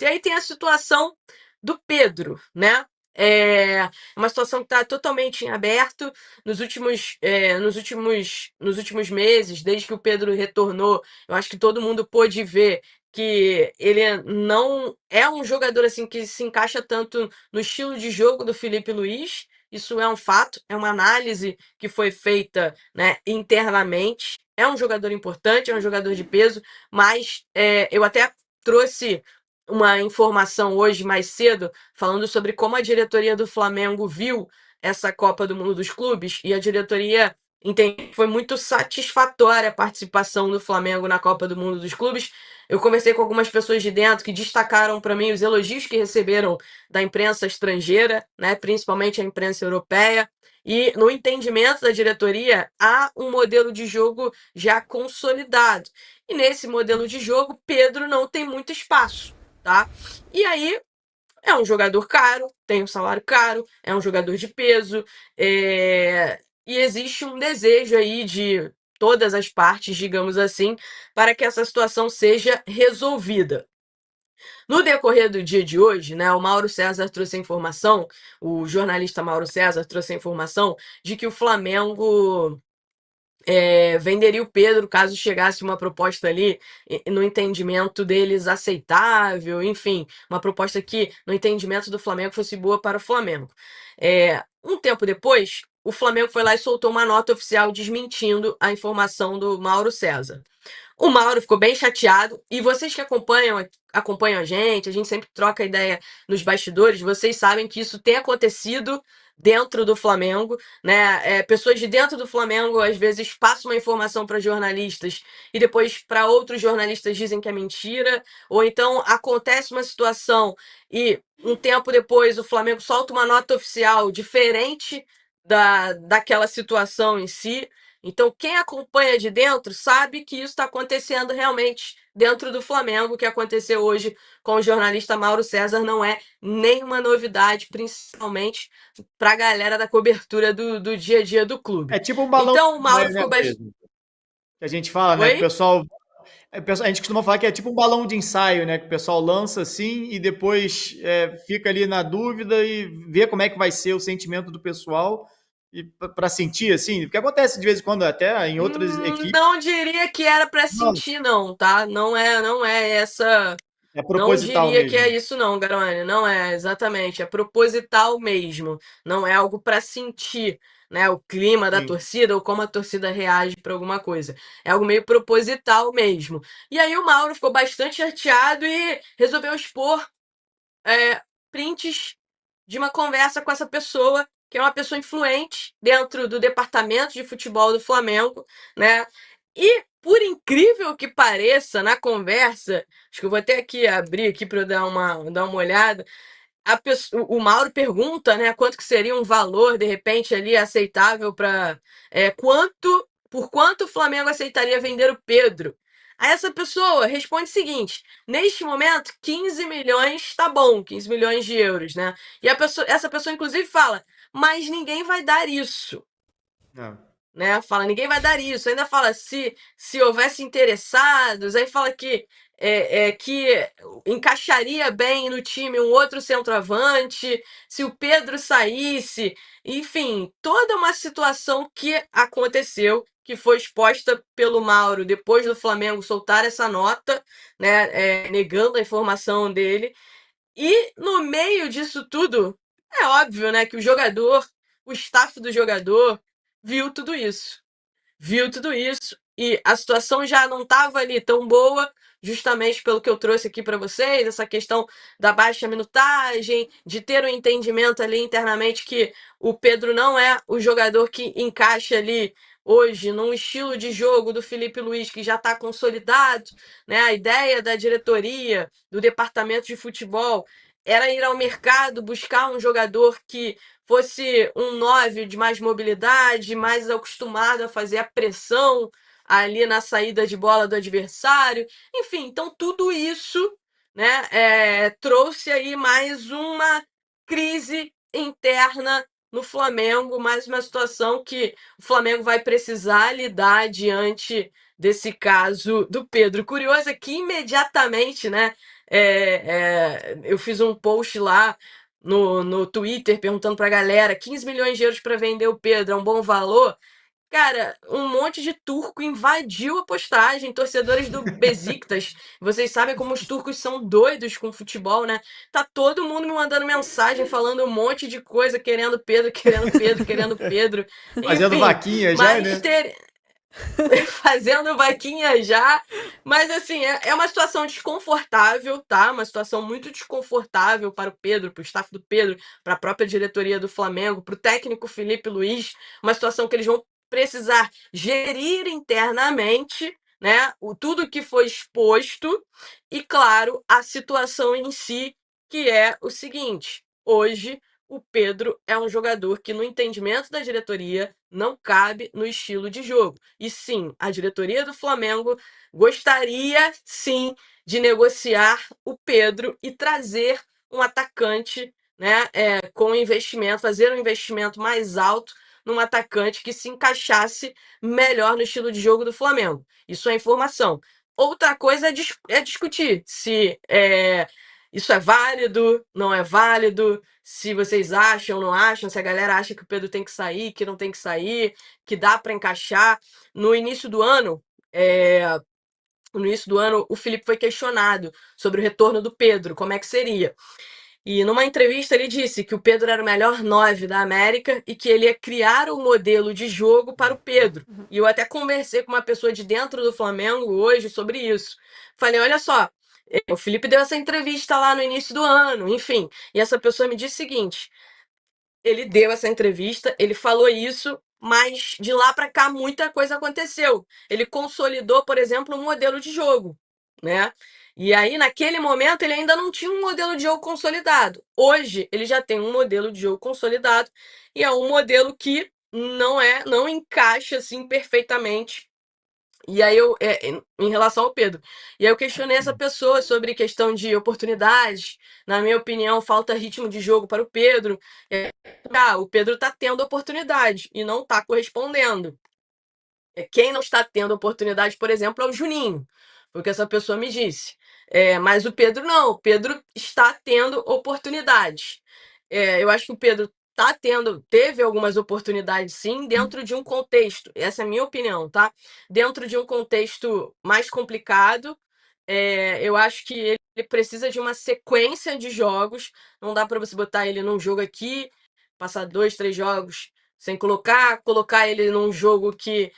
E aí tem a situação do Pedro, né? É uma situação que está totalmente em aberto nos últimos meses, desde que o Pedro retornou. Eu acho que todo mundo pôde ver que ele não é um jogador assim que se encaixa tanto no estilo de jogo do Felipe Luiz. Isso é um fato, é uma análise que foi feita, né, internamente. É um jogador importante, é um jogador de peso, mas eu até trouxe uma informação hoje mais cedo falando sobre como a diretoria do Flamengo viu essa Copa do Mundo dos Clubes, e a diretoria entende que foi muito satisfatória a participação do Flamengo na Copa do Mundo dos Clubes. Eu conversei com algumas pessoas de dentro que destacaram para mim os elogios que receberam da imprensa estrangeira, né, principalmente a imprensa europeia. E no entendimento da diretoria, há um modelo de jogo já consolidado. E nesse modelo de jogo, Pedro não tem muito espaço, tá? E aí é um jogador caro, tem um salário caro, é um jogador de peso, e existe um desejo aí de todas as partes, digamos assim, para que essa situação seja resolvida. No decorrer do dia de hoje, né, o Mauro César trouxe a informação, o jornalista Mauro César trouxe a informação de que o Flamengo venderia o Pedro caso chegasse uma proposta ali no entendimento deles aceitável, enfim, uma proposta que no entendimento do Flamengo fosse boa para o Flamengo. Um tempo depois, o Flamengo foi lá e soltou uma nota oficial desmentindo a informação do Mauro César. O Mauro ficou bem chateado, e vocês que acompanham a gente sempre troca ideia nos bastidores, vocês sabem que isso tem acontecido dentro do Flamengo, né? Pessoas de dentro do Flamengo às vezes passam uma informação para jornalistas e depois para outros jornalistas dizem que é mentira, ou então acontece uma situação e um tempo depois o Flamengo solta uma nota oficial diferente daquela situação em si. Então, quem acompanha de dentro sabe que isso está acontecendo realmente dentro do Flamengo. O que aconteceu hoje com o jornalista Mauro César não é nenhuma novidade, principalmente para a galera da cobertura do dia a dia do clube. É tipo um balão Então, o de Mauro ensaio, né, ficou bastante. Pedro? Que a gente fala, né? Que o Oi? pessoal. A gente costuma falar que é tipo um balão de ensaio, né? Que o pessoal lança assim e depois fica ali na dúvida e vê como é que vai ser o sentimento do pessoal e para sentir assim, porque acontece de vez em quando até em outras equipes. Não diria que era para Não, sentir, não, tá? Não é essa. é Não proposital diria que é mesmo. isso, não, Garone. Não é, exatamente. É proposital mesmo. Não é algo para sentir, né, o clima da Sim. torcida ou como a torcida reage para alguma coisa. É algo meio proposital mesmo. E aí o Mauro ficou bastante chateado e resolveu expor prints de uma conversa com essa pessoa, que é uma pessoa influente dentro do departamento de futebol do Flamengo, né? E, por incrível que pareça, na conversa, acho que eu vou até aqui abrir aqui para eu dar uma olhada, o Mauro pergunta, né, quanto que seria um valor, de repente, ali aceitável para por quanto o Flamengo aceitaria vender o Pedro. Aí essa pessoa responde o seguinte: neste momento, 15 milhões tá bom, 15 milhões de euros, né? E essa pessoa, inclusive, fala, mas ninguém vai dar isso, Não. né? Fala, ninguém vai dar isso. Ainda fala, se houvesse interessados, aí fala que encaixaria bem no time um outro centroavante, se o Pedro saísse. Enfim, toda uma situação que aconteceu, que foi exposta pelo Mauro depois do Flamengo soltar essa nota, né, negando a informação dele. E no meio disso tudo, é óbvio, né, que o staff do jogador, viu tudo isso. Viu tudo isso e a situação já não estava ali tão boa, justamente pelo que eu trouxe aqui para vocês, essa questão da baixa minutagem, de ter um entendimento ali internamente que o Pedro não é o jogador que encaixa ali hoje num estilo de jogo do Felipe Luiz que já está consolidado, né? A ideia da diretoria, do departamento de futebol, era ir ao mercado buscar um jogador que fosse um 9 de mais mobilidade, mais acostumado a fazer a pressão ali na saída de bola do adversário. Enfim, então tudo isso, né, trouxe aí mais uma crise interna no Flamengo, mais uma situação que o Flamengo vai precisar lidar diante desse caso do Pedro. Curioso é que imediatamente, né, Eu fiz um post lá no Twitter perguntando pra galera: 15 milhões de euros para vender o Pedro é um bom valor? Cara, um monte de turco invadiu a postagem, torcedores do Besiktas. Vocês sabem como os turcos são doidos com futebol, né? Tá todo mundo me mandando mensagem, falando um monte de coisa, querendo Pedro, querendo Pedro, querendo Pedro. Fazendo Enfim, vaquinha já, mas né? fazendo vaquinha já. Mas assim, é uma situação desconfortável, tá? Uma situação muito desconfortável para o Pedro, para o staff do Pedro, para a própria diretoria do Flamengo, para o técnico Felipe Luiz. Uma situação que eles vão precisar gerir internamente, né? Tudo que foi exposto e, claro, a situação em si, que é o seguinte: hoje o Pedro é um jogador que, no entendimento da diretoria, não cabe no estilo de jogo. E sim, a diretoria do Flamengo gostaria sim de negociar o Pedro e trazer um atacante, né, com investimento, fazer um investimento mais alto num atacante que se encaixasse melhor no estilo de jogo do Flamengo. Isso é informação. Outra coisa é discutir se isso é válido, não é válido, se vocês acham, não acham, se a galera acha que o Pedro tem que sair, que não tem que sair, que dá para encaixar. No início do ano, o Felipe foi questionado sobre o retorno do Pedro, como é que seria. E numa entrevista ele disse que o Pedro era o melhor 9 da América e que ele ia criar um modelo de jogo para o Pedro. E eu até conversei com uma pessoa de dentro do Flamengo hoje sobre isso. Falei, olha só, o Felipe deu essa entrevista lá no início do ano, enfim. E essa pessoa me disse o seguinte: ele deu essa entrevista, ele falou isso, mas de lá para cá muita coisa aconteceu. Ele consolidou, por exemplo, um modelo de jogo, né? E aí, naquele momento, ele ainda não tinha um modelo de jogo consolidado. Hoje, ele já tem um modelo de jogo consolidado e é um modelo que não encaixa assim perfeitamente. E aí em relação ao Pedro. E aí eu questionei essa pessoa sobre questão de oportunidades. Na minha opinião, falta ritmo de jogo para o Pedro. O Pedro está tendo oportunidade e não está correspondendo. Quem não está tendo oportunidade, por exemplo, é o Juninho, porque essa pessoa me disse. Mas o Pedro não, o Pedro está tendo oportunidades. Eu acho que o Pedro teve algumas oportunidades sim, dentro de um contexto, essa é a minha opinião, tá? Dentro de um contexto mais complicado, eu acho que ele precisa de uma sequência de jogos, não dá para você botar ele num jogo aqui, passar 2, 3 jogos sem colocar ele num jogo que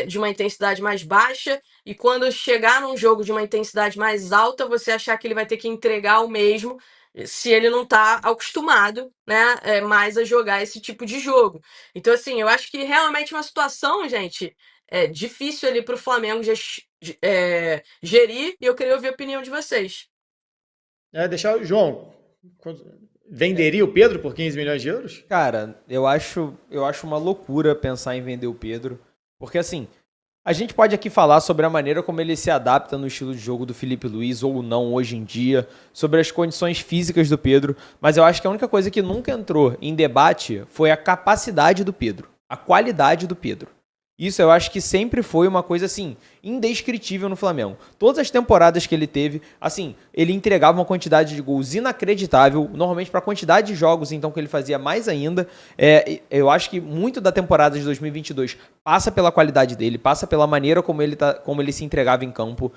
de uma intensidade mais baixa, e quando chegar num jogo de uma intensidade mais alta, você achar que ele vai ter que entregar o mesmo, se ele não está acostumado, né, mais a jogar esse tipo de jogo. Então, assim, eu acho que realmente é uma situação, gente, difícil ali para o Flamengo gerir, e eu queria ouvir a opinião de vocês. Deixar João, venderia o Pedro por 15 milhões de euros? Cara, eu acho uma loucura pensar em vender o Pedro, porque assim, a gente pode aqui falar sobre a maneira como ele se adapta no estilo de jogo do Felipe Luiz ou não hoje em dia, sobre as condições físicas do Pedro, mas eu acho que a única coisa que nunca entrou em debate foi a capacidade do Pedro, a qualidade do Pedro. Isso eu acho que sempre foi uma coisa, assim, indescritível no Flamengo. Todas as temporadas que ele teve, assim, ele entregava uma quantidade de gols inacreditável, normalmente para a quantidade de jogos, então, que ele fazia mais ainda. Eu acho que muito da temporada de 2022 passa pela qualidade dele, passa pela maneira como ele se entregava em campo.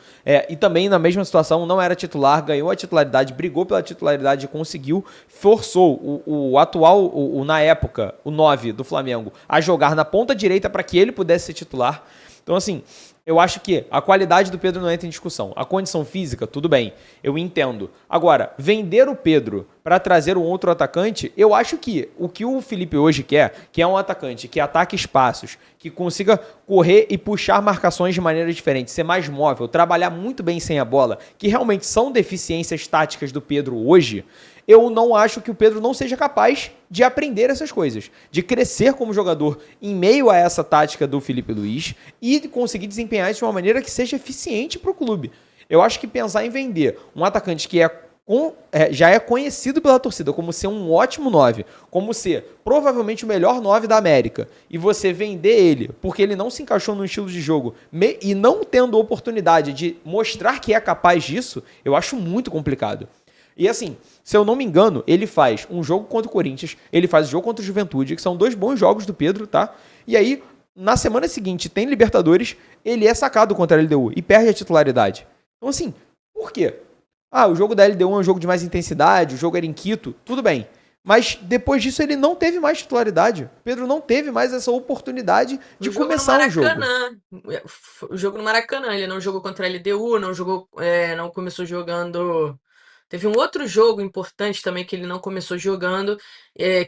E também, na mesma situação, não era titular, ganhou a titularidade, brigou pela titularidade, conseguiu, forçou o atual, na época, o 9 do Flamengo, a jogar na ponta direita para que ele pudesse ser titular. Então, assim, eu acho que a qualidade do Pedro não entra em discussão. A condição física, tudo bem, eu entendo. Agora, vender o Pedro para trazer um outro atacante, eu acho que o Felipe hoje quer, que é um atacante que ataque espaços, que consiga correr e puxar marcações de maneira diferente, ser mais móvel, trabalhar muito bem sem a bola, que realmente são deficiências táticas do Pedro hoje. Eu não acho que o Pedro não seja capaz de aprender essas coisas, de crescer como jogador em meio a essa tática do Felipe Luiz e de conseguir desempenhar isso de uma maneira que seja eficiente para o clube. Eu acho que pensar em vender um atacante que é já é conhecido pela torcida como ser um ótimo 9, como ser provavelmente o melhor 9 da América, e você vender ele porque ele não se encaixou no estilo de jogo e não tendo oportunidade de mostrar que é capaz disso, eu acho muito complicado. E assim, se eu não me engano, ele faz um jogo contra o Corinthians, ele faz o jogo contra o Juventude, que são 2 bons jogos do Pedro, tá? E aí, na semana seguinte, tem Libertadores, ele é sacado contra a LDU e perde a titularidade. Então assim, por quê? O jogo da LDU é um jogo de mais intensidade, o jogo era em Quito, tudo bem. Mas depois disso ele não teve mais titularidade. Pedro não teve mais essa oportunidade de começar o jogo. O jogo no Maracanã, ele não jogou contra a LDU, não começou jogando. Teve um outro jogo importante também que ele não começou jogando,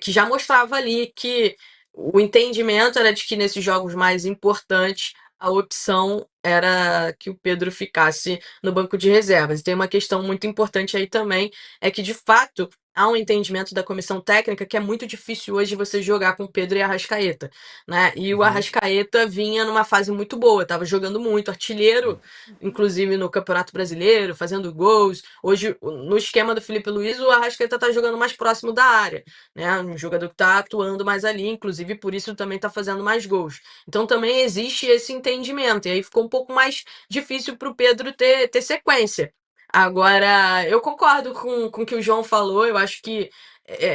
que já mostrava ali que o entendimento era de que nesses jogos mais importantes a opção era que o Pedro ficasse no banco de reservas. E tem uma questão muito importante aí também, é que de fato há um entendimento da comissão técnica que é muito difícil hoje você jogar com Pedro e Arrascaeta, né? E o Arrascaeta vinha numa fase muito boa, estava jogando muito, artilheiro, inclusive no Campeonato Brasileiro, fazendo gols. Hoje, no esquema do Felipe Luiz, o Arrascaeta está jogando mais próximo da área, né? Um jogador que está atuando mais ali, inclusive por isso também está fazendo mais gols. Então também existe esse entendimento, e aí ficou um pouco mais difícil para o Pedro ter sequência. Agora, eu concordo com o que o João falou, eu acho que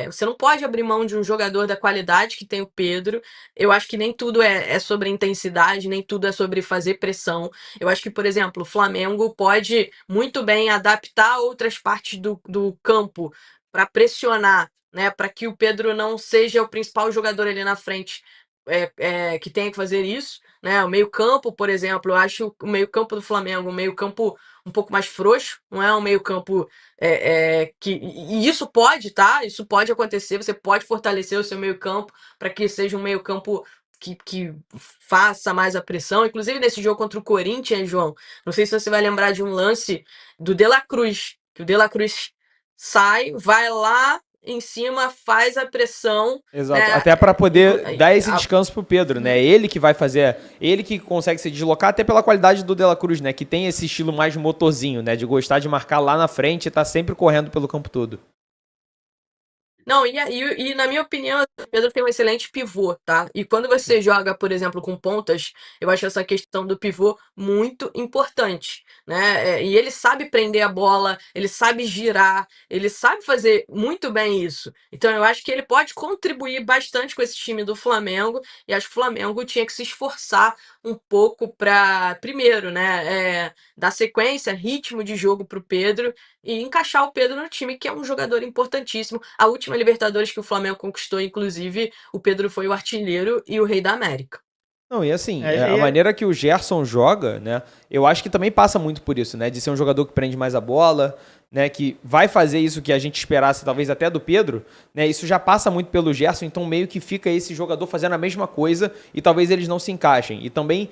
você não pode abrir mão de um jogador da qualidade que tem o Pedro. Eu acho que nem tudo é sobre intensidade, nem tudo é sobre fazer pressão. Eu acho que, por exemplo, o Flamengo pode muito bem adaptar outras partes do campo para pressionar, né, para que o Pedro não seja o principal jogador ali na frente, que tenha que fazer isso, né? O meio-campo, por exemplo, eu acho o meio-campo do Flamengo um meio-campo um pouco mais frouxo, não é um meio-campo e isso pode, tá? Isso pode acontecer, você pode fortalecer o seu meio-campo para que seja um meio-campo que faça mais a pressão. Inclusive, nesse jogo contra o Corinthians, João, não sei se você vai lembrar de um lance do De La Cruz, que o De La Cruz sai, vai lá em cima, faz a pressão. Exato, né? até para poder dar esse descanso pro Pedro, né? Ele que vai fazer, ele que consegue se deslocar até pela qualidade do De La Cruz, né? Que tem esse estilo mais motorzinho, né? De gostar de marcar lá na frente e tá sempre correndo pelo campo todo. Não, e na minha opinião, o Pedro tem um excelente pivô, tá? E quando você joga, por exemplo, com pontas, eu acho essa questão do pivô muito importante, né? E ele sabe prender a bola, ele sabe girar, ele sabe fazer muito bem isso. Então eu acho que ele pode contribuir bastante com esse time do Flamengo, e acho que o Flamengo tinha que se esforçar um pouco para, primeiro, né, dar sequência, ritmo de jogo para o Pedro e encaixar o Pedro no time, que é um jogador importantíssimo. A última Libertadores que o Flamengo conquistou, inclusive, o Pedro foi o artilheiro e o rei da América. Não, e assim, a maneira que o Gerson joga, né, eu acho que também passa muito por isso, né, de ser um jogador que prende mais a bola, né, que vai fazer isso que a gente esperasse, talvez até do Pedro, né, isso já passa muito pelo Gerson, então meio que fica esse jogador fazendo a mesma coisa e talvez eles não se encaixem. E também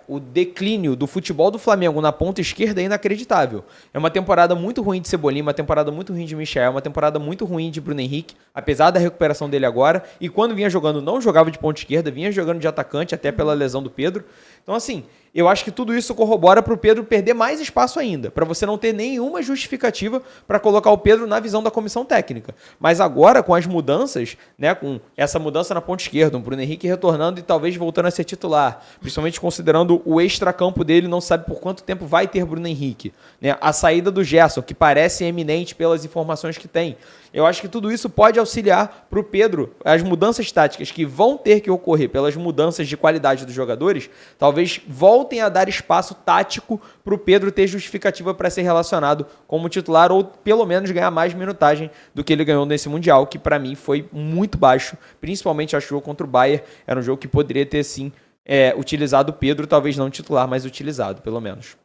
o declínio do futebol do Flamengo na ponta esquerda é inacreditável. É uma temporada muito ruim de Cebolinha, uma temporada muito ruim de Michel, uma temporada muito ruim de Bruno Henrique, apesar da recuperação dele agora, e quando vinha jogando não jogava de ponta esquerda, vinha jogando de atacante, até pela lesão do Pedro. Então assim, eu acho que tudo isso corrobora para o Pedro perder mais espaço ainda, para você não ter nenhuma justificativa para colocar o Pedro na visão da comissão técnica. Mas agora, com as mudanças, né, com essa mudança na ponta esquerda, o Bruno Henrique retornando e talvez voltando a ser titular, principalmente considerando o extracampo dele, não sabe por quanto tempo vai ter Bruno Henrique, né, a saída do Gerson, que parece eminente pelas informações que tem. Eu acho que tudo isso pode auxiliar para o Pedro, as mudanças táticas que vão ter que ocorrer pelas mudanças de qualidade dos jogadores, talvez voltem a dar espaço tático para o Pedro ter justificativa para ser relacionado como titular ou pelo menos ganhar mais minutagem do que ele ganhou nesse Mundial, que para mim foi muito baixo, principalmente acho que o jogo contra o Bayern era um jogo que poderia ter sim utilizado o Pedro, talvez não titular, mas utilizado pelo menos.